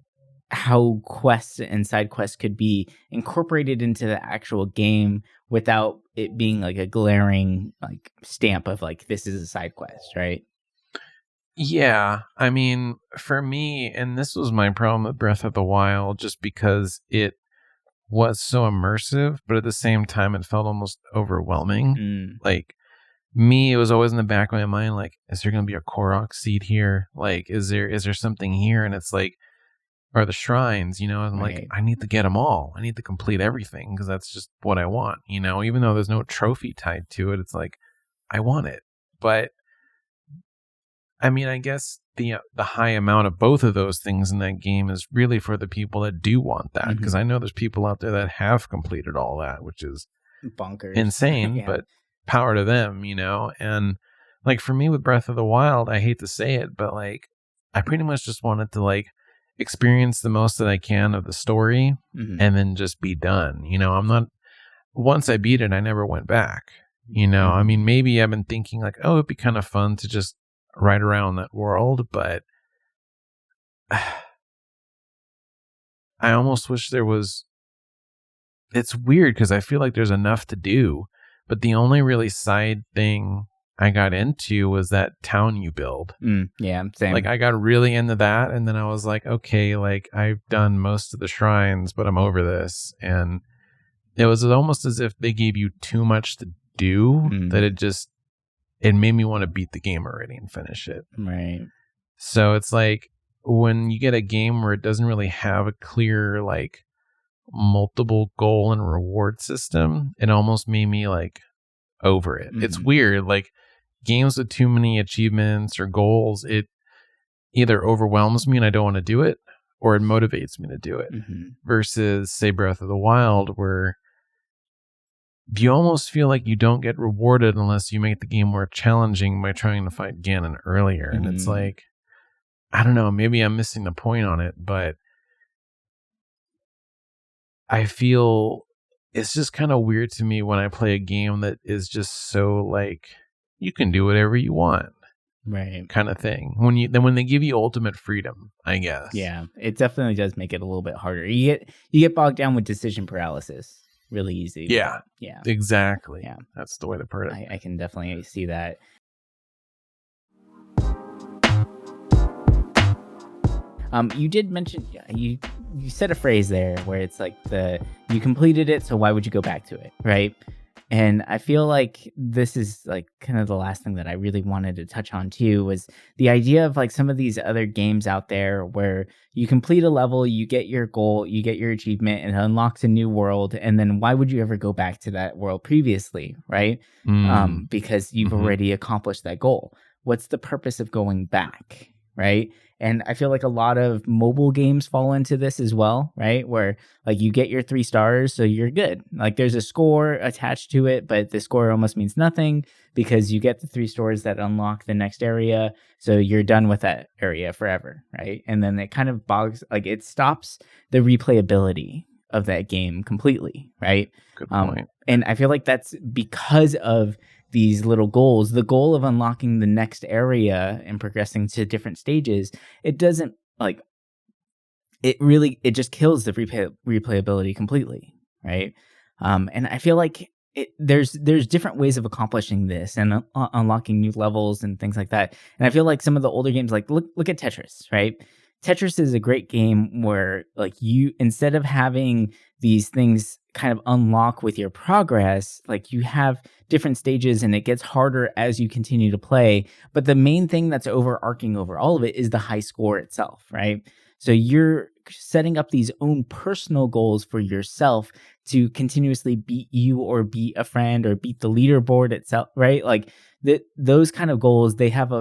A: how quests and side quests could be incorporated into the actual game without it being like a glaring like stamp of like, this is a side quest, right?
B: Yeah, I mean, for me, and this was my problem with Breath of the Wild, just because it was so immersive, but at the same time, it felt almost overwhelming. Like, me, it was always in the back of my mind, like, is there going to be a Korok seed here? Like, is there something here? And it's like, or the shrines, I'm like, I need to get them all. I need to complete everything because that's just what I want, even though there's no trophy tied to it. It's like, I want it. But I mean, I guess the high amount of both of those things in that game is really for the people that do want that, because I know there's people out there that have completed all that, which is
A: bonkers,
B: insane, but power to them, and like for me with Breath of the Wild, I hate to say it, but like I pretty much just wanted to like experience the most that I can of the story and then just be done. I'm not, once I beat it, I never went back. I mean, maybe I've been thinking like, oh, it'd be kind of fun to just ride around that world, but I almost wish there was. It's weird because I feel like there's enough to do, but the only really side thing I got into was that town you build.
A: Yeah, same.
B: Like I got really into that, and then I was like, okay, like I've done most of the shrines, but I'm over this. And it was almost as if they gave you too much to do that it made me want to beat the game already and finish it.
A: Right.
B: So it's like when you get a game where it doesn't really have a clear like multiple goal and reward system, it almost made me like over it. It's weird. Like games with too many achievements or goals, it either overwhelms me and I don't want to do it, or it motivates me to do it. Versus, say, Breath of the Wild, where you almost feel like you don't get rewarded unless you make the game more challenging by trying to fight Ganon earlier. And it's like, I don't know, maybe I'm missing the point on it, but I feel it's just kind of weird to me when I play a game that is just so like, you can do whatever you want.
A: Right.
B: Kind of thing. When they give you ultimate freedom, I guess.
A: Yeah, it definitely does make it a little bit harder. You get bogged down with decision paralysis really easy.
B: Yeah.
A: Yeah.
B: Exactly.
A: Yeah.
B: That's the way to put it.
A: I can definitely see that. You did mention you said a phrase there where it's like you completed it, so why would you go back to it, right? And I feel like this is like kind of the last thing that I really wanted to touch on too, was the idea of like some of these other games out there where you complete a level, you get your goal, you get your achievement, and it unlocks a new world. And then why would you ever go back to that world previously, right? Because you've already accomplished that goal. What's the purpose of going back, right? And I feel like a lot of mobile games fall into this as well, right? Where like you get your 3 stars, so you're good. Like there's a score attached to it, but the score almost means nothing because you get the 3 stars that unlock the next area. So you're done with that area forever, right? And then it kind of it stops the replayability of that game completely, right?
B: Good point.
A: And I feel like that's because of these little goals, the goal of unlocking the next area and progressing to different stages. It doesn't like it just kills the replayability completely, right? And I feel like there's different ways of accomplishing this and unlocking new levels and things like that. And I feel like some of the older games, like look at Tetris, right? Tetris is a great game where like you, instead of having these things kind of unlock with your progress, like you have different stages and it gets harder as you continue to play. But the main thing that's overarching over all of it is the high score itself, right? So you're setting up these own personal goals for yourself to continuously beat you or beat a friend or beat the leaderboard itself, right? Like those kind of goals, they have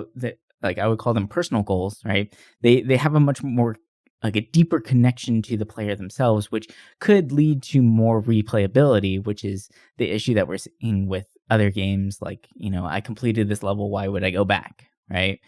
A: like I would call them personal goals, right? They have a much more like a deeper connection to the player themselves, which could lead to more replayability, which is the issue that we're seeing with other games. Like, I completed this level, why would I go back, right?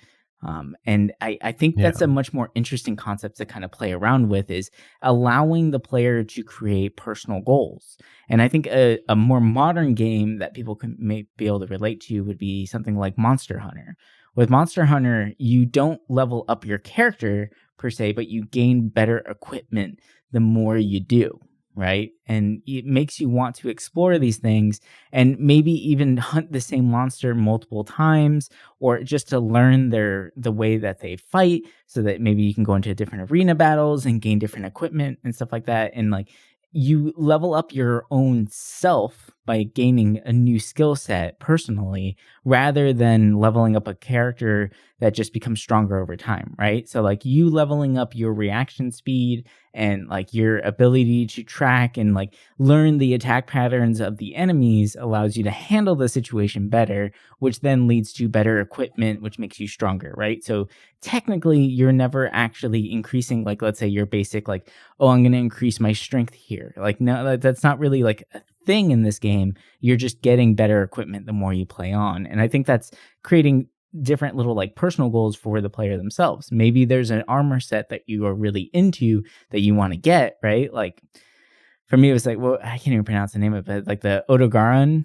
A: And I think that's a much more interesting concept to kind of play around with, is allowing the player to create personal goals. And I think a more modern game that people may be able to relate to would be something like Monster Hunter. With Monster Hunter, you don't level up your character per se, but you gain better equipment the more you do, right? And it makes you want to explore these things and maybe even hunt the same monster multiple times, or just to learn the way that they fight, so that maybe you can go into different arena battles and gain different equipment and stuff like that. And like you level up your own self by gaining a new skill set personally, rather than leveling up a character that just becomes stronger over time, right? So like you leveling up your reaction speed and like your ability to track and like learn the attack patterns of the enemies allows you to handle the situation better, which then leads to better equipment, which makes you stronger, right? So technically you're never actually increasing, like, let's say your basic, like, oh, I'm going to increase my strength here. Like, no, that's not really like a thing in this game. You're just getting better equipment the more you play on. And I think that's creating different little like personal goals for the player themselves. Maybe there's an armor set that you are really into that you want to get, right? Like for me, it was like, well, I can't even pronounce the name of it, like the Odogaron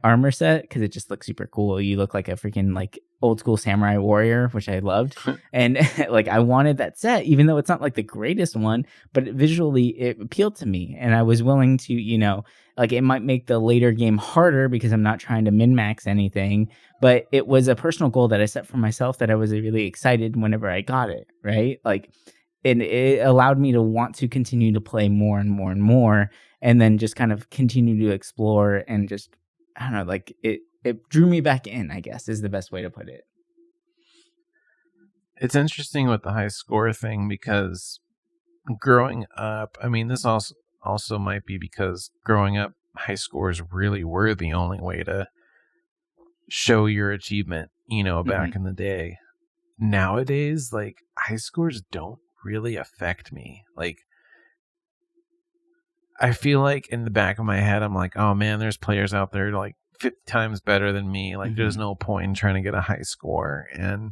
A: armor set because it just looks super cool. You look like a freaking like old school samurai warrior, which I loved. And like I wanted that set, even though it's not like the greatest one, but visually it appealed to me. And I was willing to, like it might make the later game harder because I'm not trying to min max anything, but it was a personal goal that I set for myself that I was really excited whenever I got it. Right. Like, and it allowed me to want to continue to play more and more and more, and then just kind of continue to explore and just, I don't know, like it drew me back in, I guess, is the best way to put it.
B: It's interesting with the high score thing because growing up, I mean, this also might be because growing up, high scores really were the only way to show your achievement, back in the day. Nowadays, like, high scores don't really affect me. Like, I feel like in the back of my head, I'm like, oh man, there's players out there like 50 times better than me. Like, there's no point in trying to get a high score. And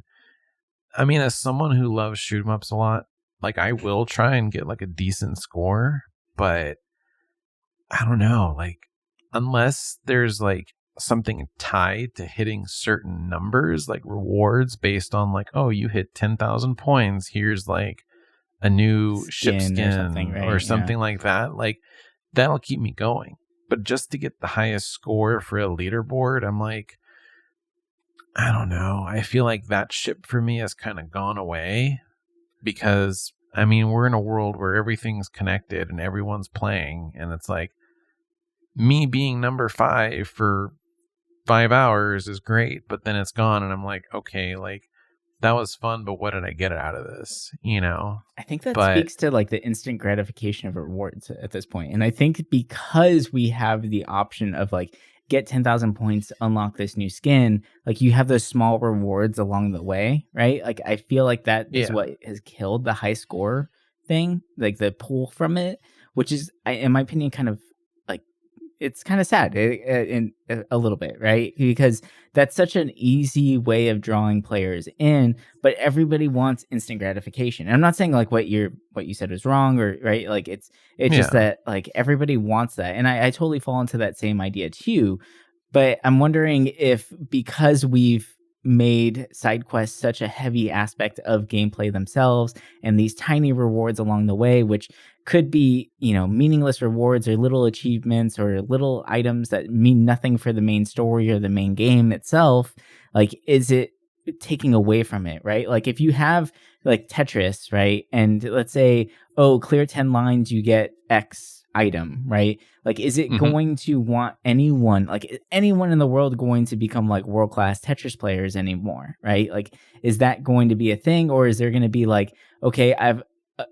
B: I mean, as someone who loves shoot 'em ups a lot, like, I will try and get like a decent score, but I don't know, like, unless there's like something tied to hitting certain numbers, like rewards based on like, oh, you hit 10,000 points, here's like a new ship skin or something, right? Like that, like that'll keep me going. But just to get the highest score for a leaderboard, I'm like, I don't know. I feel like that ship for me has kind of gone away because, I mean, we're in a world where everything's connected and everyone's playing, and it's like me being number 5 for 5 hours is great, but then it's gone, and I'm like, okay, like, that was fun, but what did I get out of this?
A: I think that speaks to like the instant gratification of rewards at this point. And I think because we have the option of like get 10,000 points, unlock this new skin, like you have those small rewards along the way, right? Like I feel like that is what has killed the high score thing, like the pull from it, which is, in my opinion, kind of like, it's kind of sad in a little bit, right? Because that's such an easy way of drawing players in, but everybody wants instant gratification. And I'm not saying like what you said was wrong or right. Like it's just that like everybody wants that. And I totally fall into that same idea too. But I'm wondering if because we've made side quests such a heavy aspect of gameplay themselves and these tiny rewards along the way, which could be, meaningless rewards or little achievements or little items that mean nothing for the main story or the main game itself, like, is it taking away from it, right? Like if you have like Tetris, right? And let's say, oh, clear 10 lines, you get X item, right? Like, is it going to want anyone, like is anyone in the world going to become like world-class Tetris players anymore, right? Like, is that going to be a thing, or is there going to be like, okay,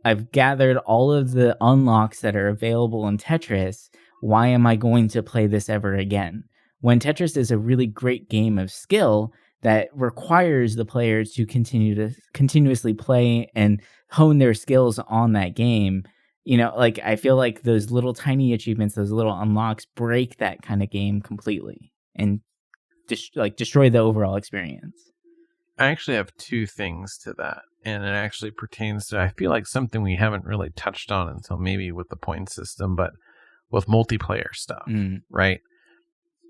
A: I've gathered all of the unlocks that are available in Tetris. Why am I going to play this ever again? When Tetris is a really great game of skill that requires the players to continuously play and hone their skills on that game. Like I feel like those little tiny achievements, those little unlocks break that kind of game completely and destroy the overall experience.
B: I actually have 2 things to that, and it actually pertains to, I feel like, something we haven't really touched on until maybe with the point system, but with multiplayer stuff, right?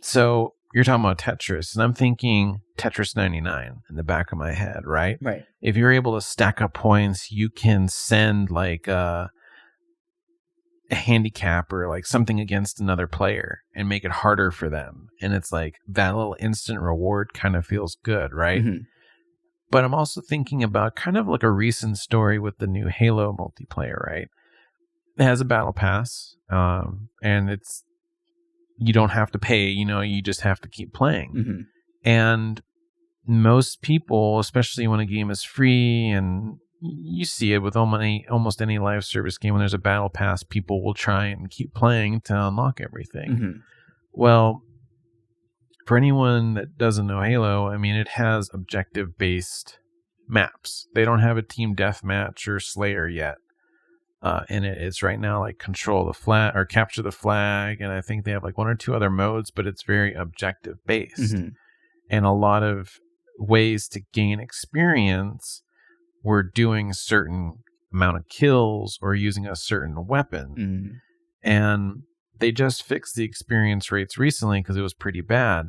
B: So you're talking about Tetris, and I'm thinking Tetris 99 in the back of my head, right?
A: Right.
B: If you're able to stack up points, you can send like a handicap or like something against another player and make it harder for them. And it's like that little instant reward kind of feels good, right? But I'm also thinking about kind of like a recent story with the new Halo multiplayer, right? It has a battle pass, and you don't have to pay, you just have to keep playing. And most people, especially when a game is free, and you see it with almost any live service game, when there's a battle pass, people will try and keep playing to unlock everything. Well, for anyone that doesn't know Halo, I mean, it has objective-based maps. They don't have a team deathmatch or Slayer yet. And it's right now like control the flag or capture the flag, and I think they have like 1 or 2 other modes, but it's very objective-based. And a lot of ways to gain experience were doing a certain amount of kills or using a certain weapon. And they just fixed the experience rates recently because it was pretty bad.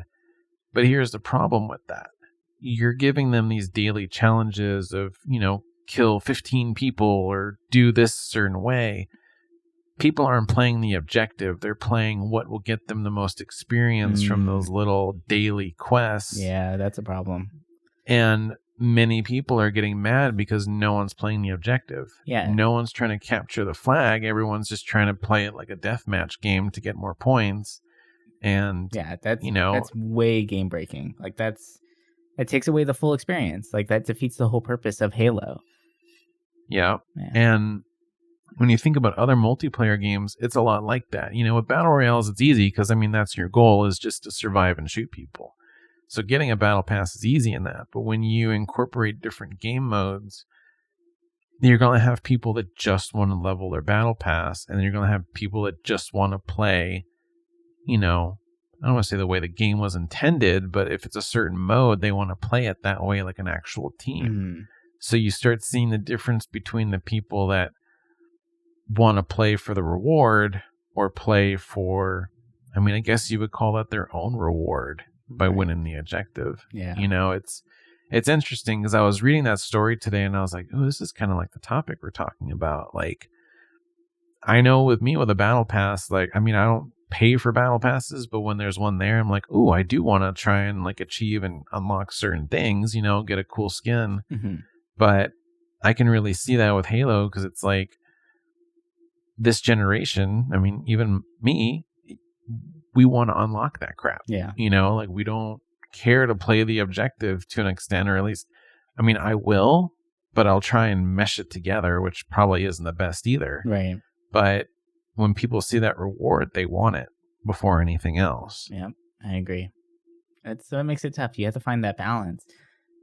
B: But here's the problem with that. You're giving them these daily challenges of, kill 15 people or do this certain way. People aren't playing the objective. They're playing what will get them the most experience from those little daily quests.
A: Yeah, that's a problem.
B: And many people are getting mad because no one's playing the objective.
A: Yeah.
B: No one's trying to capture the flag. Everyone's just trying to play it like a deathmatch game to get more points. And
A: yeah, that's way game breaking. Like that takes away the full experience. Like that defeats the whole purpose of Halo.
B: Yeah. And when you think about other multiplayer games, it's a lot like that. With battle royales, it's easy because that's your goal, is just to survive and shoot people. So getting a battle pass is easy in that. But when you incorporate different game modes, you're going to have people that just want to level their battle pass, and then you're going to have people that just want to play, I don't want to say the way the game was intended, but if it's a certain mode, they want to play it that way like an actual team.
A: Mm-hmm.
B: So you start seeing the difference between the people that want to play for the reward or play for, I guess you would call that their own reward by winning the objective.
A: Yeah.
B: It's interesting because I was reading that story today and I was like, oh, this is kind of like the topic we're talking about. Like, I know with me with a battle pass, like, I don't pay for battle passes, but when there's one there, I'm like, oh, I do want to try and like achieve and unlock certain things, get a cool skin.
A: Mm-hmm.
B: But I can really see that with Halo because it's like this generation, even me, we want to unlock that crap.
A: Yeah.
B: Like we don't care to play the objective to an extent, or at least, I will, but I'll try and mesh it together, which probably isn't the best either.
A: Right.
B: But when people see that reward, they want it before anything else.
A: Yeah, I agree. So it makes it tough. You have to find that balance.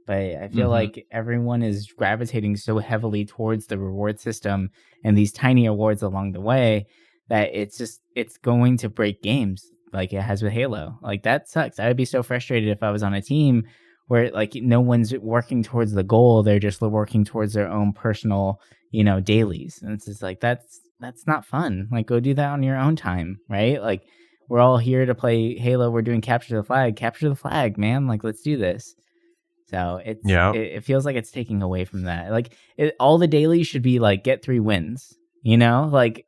A: But I feel like everyone is gravitating so heavily towards the reward system and these tiny awards along the way that it's going to break games like it has with Halo. Like that sucks. I would be so frustrated if I was on a team where like no one's working towards the goal. They're just working towards their own personal, dailies. And it's just like, that's not fun. Like go do that on your own time, right? Like we're all here to play Halo. We're doing capture the flag, man. Like let's do this. So it feels like it's taking away from that. Like all the dailies should be like get 3 wins, like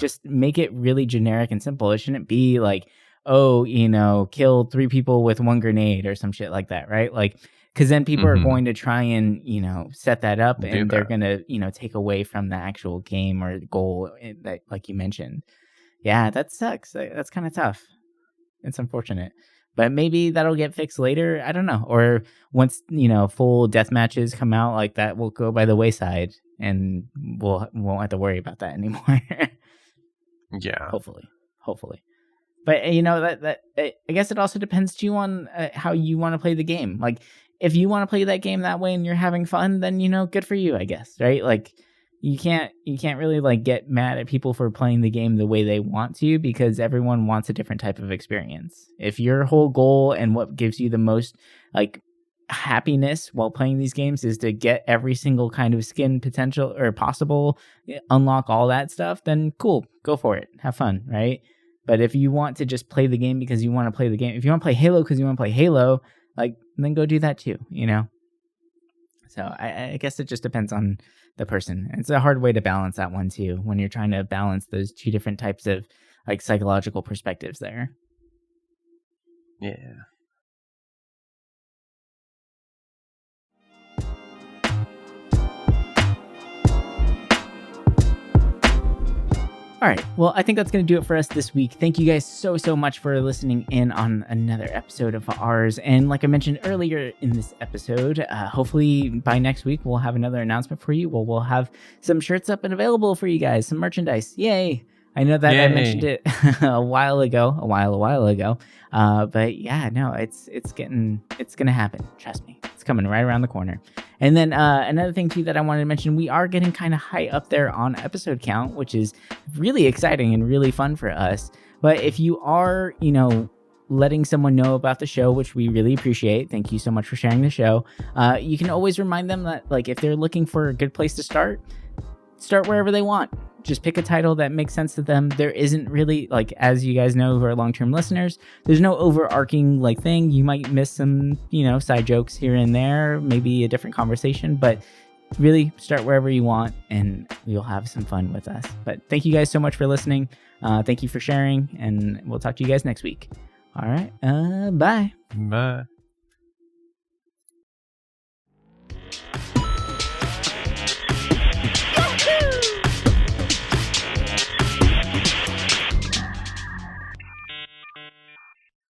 A: just make it really generic and simple. It shouldn't be like, kill 3 people with 1 grenade or some shit like that, right? Like, because then people are going to try and set that up, and they're gonna take away from the actual game or goal that, like you mentioned. Yeah, that sucks. That's kind of tough. It's unfortunate. But maybe that'll get fixed later. I don't know. Or once, full death matches come out, like that will go by the wayside and won't have to worry about that anymore.
B: Yeah.
A: Hopefully. But, that I guess it also depends too on how you want to play the game. Like if you want to play that game that way and you're having fun, then, good for you, I guess. Right. Like you can't really like get mad at people for playing the game the way they want to, because everyone wants a different type of experience. If your whole goal and what gives you the most like happiness while playing these games is to get every single kind of skin potential or possible, unlock all that stuff, then cool, go for it, have fun, right? But if you want to just play the game because you want to play the game, if you want to play Halo because you want to play Halo, like then go do that too, So I guess it just depends on the person. It's a hard way to balance that one too, when you're trying to balance those 2 different types of like psychological perspectives there.
B: Yeah.
A: All right. Well, I think that's going to do it for us this week. Thank you guys so much for listening in on another episode of ours. And like I mentioned earlier in this episode, hopefully by next week, we'll have another announcement for you. We'll have some shirts up and available for you guys, some merchandise. Yay. I know that I mentioned it a while ago. But yeah, no, it's going to happen. Trust me. It's coming right around the corner. And then another thing too that I wanted to mention, we are getting kind of high up there on episode count, which is really exciting and really fun for us. But if you are, letting someone know about the show, which we really appreciate, thank you so much for sharing the show. You can always remind them that like if they're looking for a good place to start wherever they want. just pick a title that makes sense to them. There isn't really, like, as you guys know who are long-term listeners, there's no overarching like thing. You might miss some, side jokes here and there, maybe a different conversation, but really start wherever you want and you'll have some fun with us. But thank you guys so much for listening. Thank you for sharing, and we'll talk to you guys next week. All right. Bye.
B: Bye.